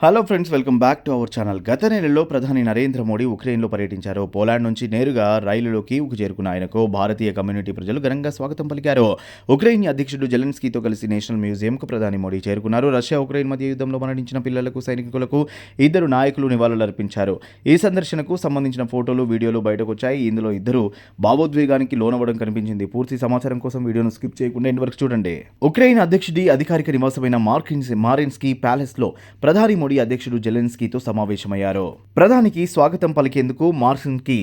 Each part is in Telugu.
Hello friends, welcome back to our channel. గత నెలలో ప్రధాని నరేంద్ర మోడీ ఉక్రెయిన్లో పర్యటించారు. పోలాండ్ నుంచి నేరుగా రైలులో కీవ్కు చేరుకున్న ఆయనకు భారతీయ కమ్యూనిటీ ప్రజలు ఘనంగా స్వాగతం పలికారు. ఉక్రెయిన్ అధ్యక్షుడు జెలెన్స్కీతో కలిసి నేషనల్ మ్యూజియంకు ప్రధాని మోడీ చేరుకున్నారు. రష్యా ఉక్రెయిన్ మధ్య యుద్ధంలో మరణించిన పిల్లలకు, సైనికులకు ఇద్దరు నాయకులు నివాళులర్పించారు. ఈ సందర్శనకు సంబంధించిన ఫోటోలు, వీడియోలు బయటకు వచ్చాయి. ఇందులో ఇద్దరు భావోద్వేగానికి లోనవ్వడం కనిపించింది. పూర్తి సమాచారం కోసం వీడియోను స్కిప్ చేయకుండా ఎండ్ వరకు చూడండి. ఉక్రెయిన్ అధ్యక్షుడి అధికారిక నివాసమైన మారిన్స్కీ ప్యాలెస్లో ప్రధాని మోడీ అధ్యక్షుడు జెలెన్స్కీతో సమావేశమయ్యారు. ప్రధానికి స్వాగతం పలికేందుకు మారిన్స్కీ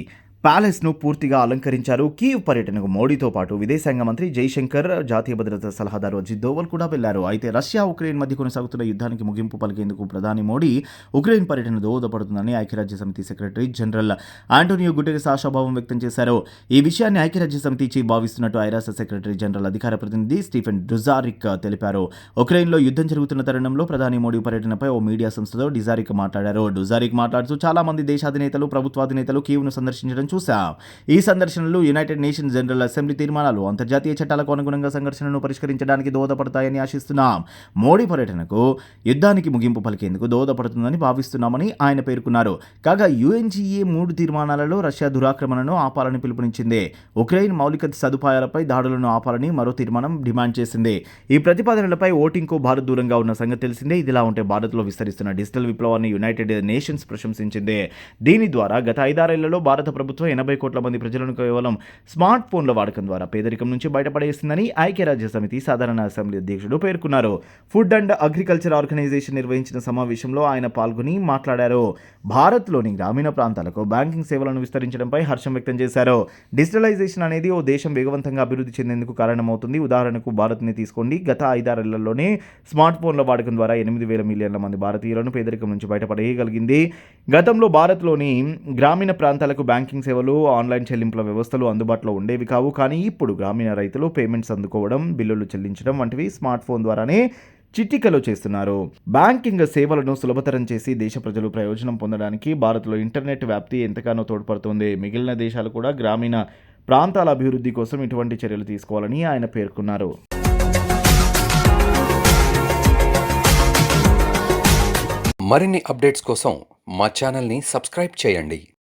ప్యాలెస్ను పూర్తిగా అలంకరించారు. కీవ్ పర్యటనకు మోడీతో పాటు విదేశాంగ మంత్రి జైశంకర్, జాతీయ భద్రతా సలహాదారు అజిత్ దోవల్ కూడా వెళ్లారు. అయితే రష్యా ఉక్రెయిన్ మధ్య కొనసాగుతున్న యుద్ధానికి ముగింపు పలికేందుకు ప్రధాని మోడీ ఉక్రెయిన్ పర్యటన దోహదపడుతుందని ఐక్యరాజ్య సమితి సెక్రటరీ జనరల్ ఆంటోనియో గుటెరెస్ ఆశాభావం వ్యక్తం చేశారు. ఈ విషయాన్ని ఐక్యరాజ్య సమితి చీఫ్ భావిస్తున్నట్టు ఐరాస సెక్రటరీ జనరల్ అధికార ప్రతినిధి స్టీఫెన్ డుజారిక్ తెలిపారు. ఉక్రెయిన్లో యుద్ధం జరుగుతున్న తరుణంలో ప్రధాని మోడీ పర్యటనపై ఓ మీడియా సంస్థతో డిజారిక్ మాట్లాడారు. డుజారిక్ మాట్లాడుతూ చాలా మంది దేశాధినేతలు, ప్రభుత్వాధినేతలు కీవ్ను సందర్శించడం చూశాం. ఈ సందర్శనలు యునైటెడ్ నేషన్స్ జనరల్ అసెంబ్లీ తీర్మానాలు, అంతర్జాతీయ చట్టాలకు అనుగుణంగా సంఘర్షణను పరిష్కరించడానికి దోహదపడతాయని ఆశిస్తున్నాం. మోడీ పర్యటనకు యుద్ధానికి ముగింపు పలికేందుకు దోహదపడుతుందని భావిస్తున్నామని ఆయన పేర్కొన్నారు. కాగా యుఎన్జీఏ 3 తీర్మానాలలో రష్యా దురాక్రమణను ఆపాలని పిలుపునిచ్చింది. ఉక్రెయిన్ మౌలిక సదుపాయాలపై దాడులను ఆపాలని మరో తీర్మానం డిమాండ్ చేసింది. ఈ ప్రతిపాదనలపై ఓటింగ్కు భారత్ దూరంగా ఉన్న సంగతి తెలిసిందే. ఇదిలా ఉంటే భారత్లో విస్తరిస్తున్న డిజిటల్ విప్లవాన్ని యునైటెడ్ నేషన్స్ ప్రశంసించింది. దీని ద్వారా గత 5-6 ఏళ్లలో భారత ప్రభుత్వం 80 కోట్ల మంది ప్రజలను కేవలం స్మార్ట్ ఫోన్ల వాడకం ద్వారా పేదరికం నుంచి బయటపడేసిందని ఐక్యరాజ్య సమితి సాధారణ అసెంబ్లీ అధ్యక్షుడు పేర్కొన్నారు. ఫుడ్ అండ్ అగ్రికల్చర్ ఆర్గనైజేషన్ నిర్వహించిన సమావేశంలో ఆయన పాల్గొని మాట్లాడారు. భారత్లోని గ్రామీణ ప్రాంతాలకు బ్యాంకింగ్ సేవలను విస్తరించడంపై హర్షం వ్యక్తం చేశారు. డిజిటలైజేషన్ అనేది ఓ దేశం వేగవంతంగా అభివృద్ధి చెందేందుకు కారణమవుతుంది. ఉదాహరణకు భారత్ని తీసుకోండి. గత 5-6 ఏళ్లలోనే స్మార్ట్ ఫోన్ల వాడకం ద్వారా 8,000 మిలియన్ల మంది భారతీయులను పేదరికం నుంచి బయటపడేయగలిగింది. గతంలో భారత్లోని గ్రామీణ ప్రాంతాలకు బ్యాంకింగ్ సేవలు, ఆన్లైన్ చెల్లింపుల వ్యవస్థలు అందుబాటులో ఉండేవి కావు. కానీ ఇప్పుడు గ్రామీణ రైతులు పేమెంట్స్ అందుకోవడం, బిల్లులు చెల్లించడం వంటివి స్మార్ట్ ఫోన్ ద్వారానే చిటికలో చేస్తున్నారు. బ్యాంకింగ్ సేవలను సులభతరం చేసి దేశ ప్రజలు ప్రయోజనం పొందడానికి భారత్లో ఇంటర్నెట్ వ్యాప్తి ఎంతగానో తోడ్పడుతుంది. మిగిలిన దేశాలు కూడా గ్రామీణ ప్రాంతాల అభివృద్ధి కోసం ఇటువంటి చర్యలు తీసుకోవాలని ఆయన పేర్కొన్నారు. మరిన్ని అప్డేట్స్ కోసం మా ఛానల్ని సబ్స్క్రైబ్ చేయండి.